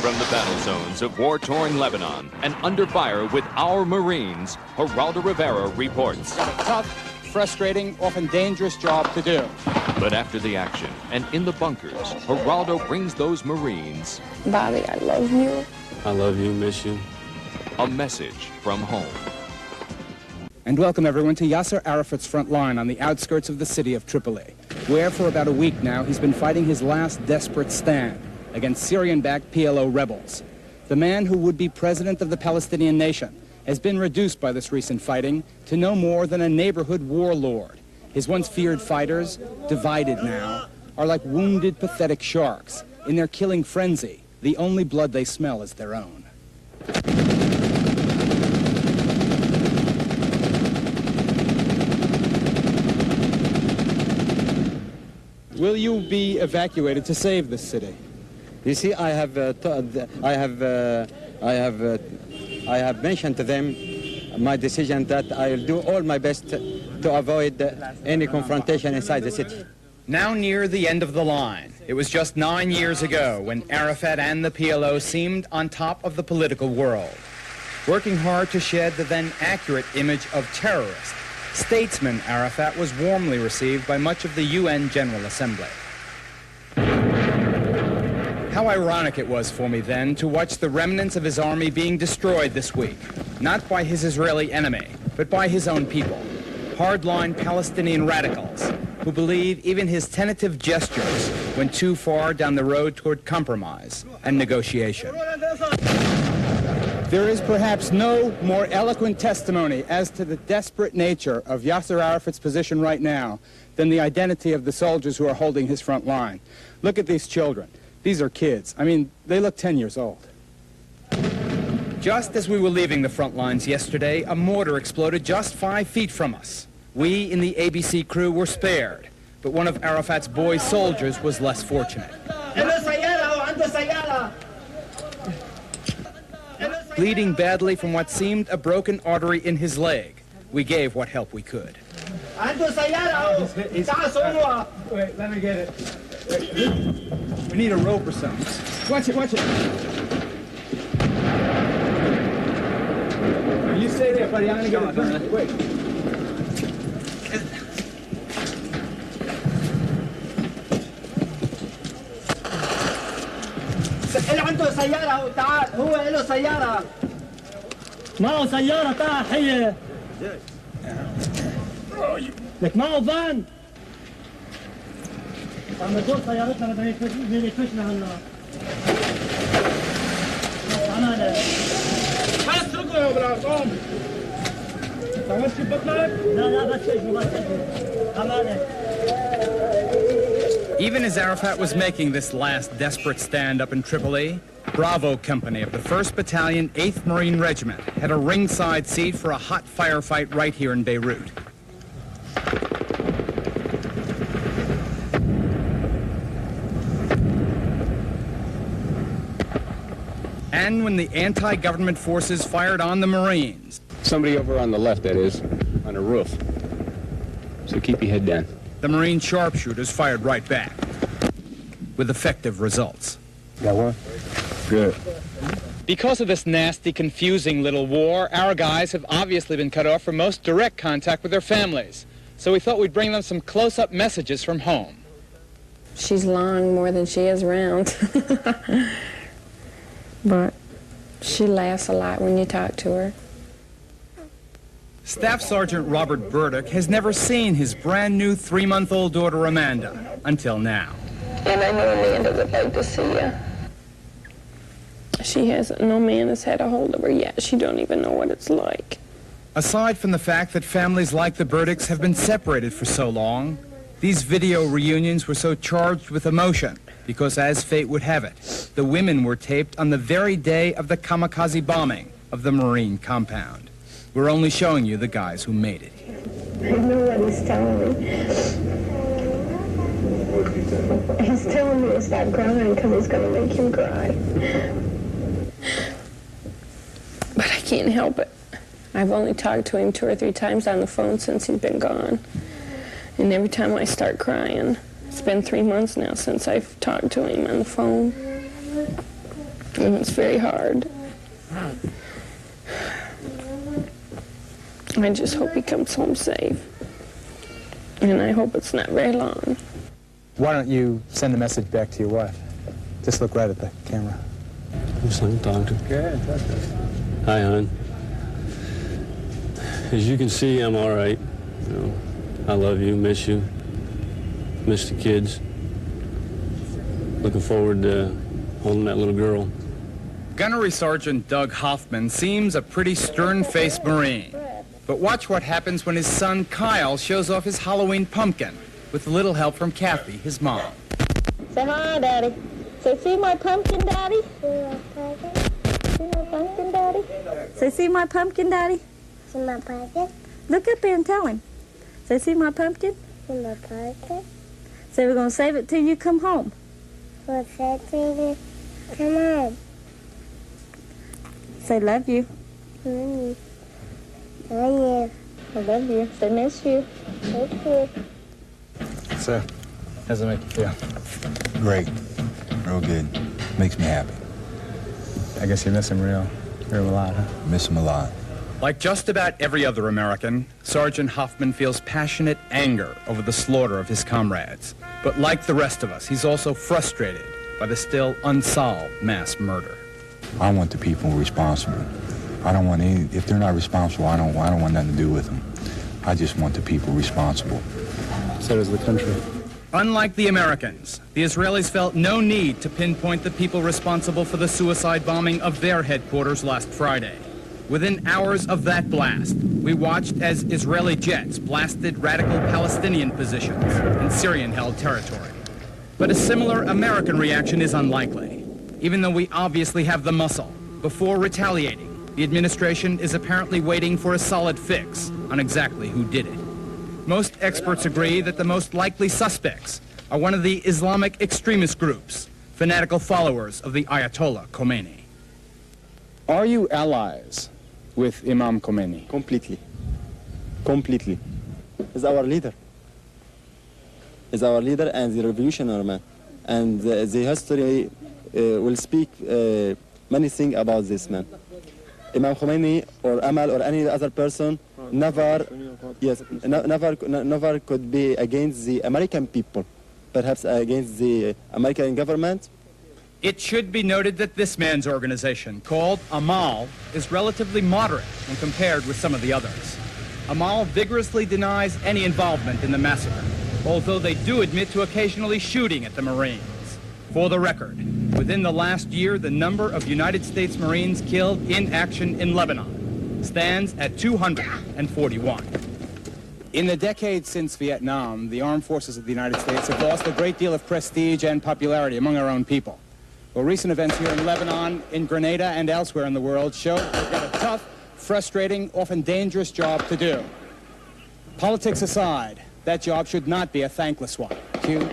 From the battle zones of war-torn Lebanon and under fire with our Marines, Geraldo Rivera reports. It's got a tough, frustrating, often dangerous job to do. But after the action and in the bunkers, Geraldo brings those Marines... Bobby, I love you. I love you, miss you. A message from home. And welcome everyone to Yassir Arafat's front line on the outskirts of the city of Tripoli, where for about a week now he's been fighting his last desperate stand against Syrian-backed PLO rebels. The man who would be president of the Palestinian nation has been reduced by this recent fighting to no more than a neighborhood warlord. His once feared fighters, divided now, are like wounded, pathetic sharks. In their killing frenzy, the only blood they smell is their own. Will you be evacuated to save this city? You see, I have mentioned to them my decision that I'll do all my best to avoid any confrontation inside the city. Now near the end of the line. It was just 9 years ago when Arafat and the PLO seemed on top of the political world, working hard to shed the then accurate image of terrorist. Statesman Arafat was warmly received by much of the UN General Assembly. How ironic it was for me then to watch the remnants of his army being destroyed this week, not by his Israeli enemy, but by his own people, hardline Palestinian radicals who believe even his tentative gestures went too far down the road toward compromise and negotiation. There is perhaps no more eloquent testimony as to the desperate nature of Yassir Arafat's position right now than the identity of the soldiers who are holding his front line. Look at these children. These are kids. I mean, they look 10 years old. Just as we were leaving the front lines yesterday, a mortar exploded just 5 feet from us. We in the ABC crew were spared, but one of Arafat's boy soldiers was less fortunate. Bleeding badly from what seemed a broken artery in his leg, we gave what help we could. Wait, let me get it. We need a rope or something. Watch it, watch it. You stay there, buddy. I'm gonna get it. Wait. اللي عنده سيارة تعال هو له سيارة معه سيارة تعال حية لك معه فان عم نقول سيارتنا بدنا يكفشنا هلا تعال بس ركضوا بالارقام عملت شي بطلك؟ لا بس اجوا Even as Arafat was making this last desperate stand up in Tripoli, Bravo Company of the 1st Battalion, 8th Marine Regiment had a ringside seat for a hot firefight right here in Beirut. And when the anti-government forces fired on the Marines... Somebody over on the left, that is, on the roof. So keep your head down. The Marine sharpshooters fired right back, with effective results. Got one? Good. Because of this nasty, confusing little war, our guys have obviously been cut off from most direct contact with their families. So we thought we'd bring them some close-up messages from home. She's long more than she is round. But she laughs a lot when you talk to her. Staff Sergeant Robert Burdick has never seen his brand-new 3-month-old daughter Amanda until now. And I know Amanda would like to see you. She hasn't, no man has had a hold of her yet. She don't even know what it's like. Aside from the fact that families like the Burdicks have been separated for so long, these video reunions were so charged with emotion because, as fate would have it, the women were taped on the very day of the kamikaze bombing of the Marine compound. We're only showing you the guys who made it. I know what he's telling me. He's telling me to stop crying because it's going to make him cry. But I can't help it. I've only talked to him 2 or 3 times on the phone since he's been gone. And every time I start crying, it's been 3 months now since I've talked to him on the phone. And it's very hard. I just hope he comes home safe. And I hope it's not very long. Why don't you send a message back to your wife? Just look right at the camera. Just let him talk to her. Hi, hon. As you can see, I'm all right. You know, I love you, miss the kids. Looking forward to holding that little girl. Gunnery Sergeant Doug Hoffman seems a pretty stern-faced Marine. But watch what happens when his son Kyle shows off his Halloween pumpkin with a little help from Kathy, his mom. Say hi, Daddy. Say, see my pumpkin, Daddy? See my pumpkin, Daddy? Say, see my pumpkin, Daddy? See my pumpkin? Look up here and tell him. Say, see my pumpkin? See my pumpkin? Say, we're going to save it till you come home. We'll save it till you come home. Say, love you. Love you. Love you. I love you. Say, miss you. Miss you. So, how does it make you feel? Great. Real good. Makes me happy. I guess you miss him real a lot, huh? Miss him a lot. Like just about every other American, Sergeant Hoffman feels passionate anger over the slaughter of his comrades. But like the rest of us, he's also frustrated by the still unsolved mass murder. I want the people responsible. I don't want any, if they're not responsible, I don't want nothing to do with them. I just want the people responsible. So does the country. Unlike the Americans, the Israelis felt no need to pinpoint the people responsible for the suicide bombing of their headquarters last Friday. Within hours of that blast, we watched as Israeli jets blasted radical Palestinian positions in Syrian-held territory. But a similar American reaction is unlikely. Even though we obviously have the muscle, before retaliating, the administration is apparently waiting for a solid fix on exactly who did it. Most experts agree that the most likely suspects are one of the Islamic extremist groups, fanatical followers of the Ayatollah Khomeini. Are you allies with Imam Khomeini? Completely. Completely. He's our leader. He's our leader and the revolutionary man. And the history will speak many things about this man. Imam Khomeini or Amal or any other person never could be against the American people, perhaps against the American government. It should be noted that this man's organization, called Amal, is relatively moderate when compared with some of the others. Amal vigorously denies any involvement in the massacre, although they do admit to occasionally shooting at the Marines. For the record, within the last year, the number of United States Marines killed in action in Lebanon stands at 241. In the decades since Vietnam, the armed forces of the United States have lost a great deal of prestige and popularity among our own people. Well, recent events here in Lebanon, in Grenada, and elsewhere in the world show they've got a tough, frustrating, often dangerous job to do. Politics aside, that job should not be a thankless one. Cue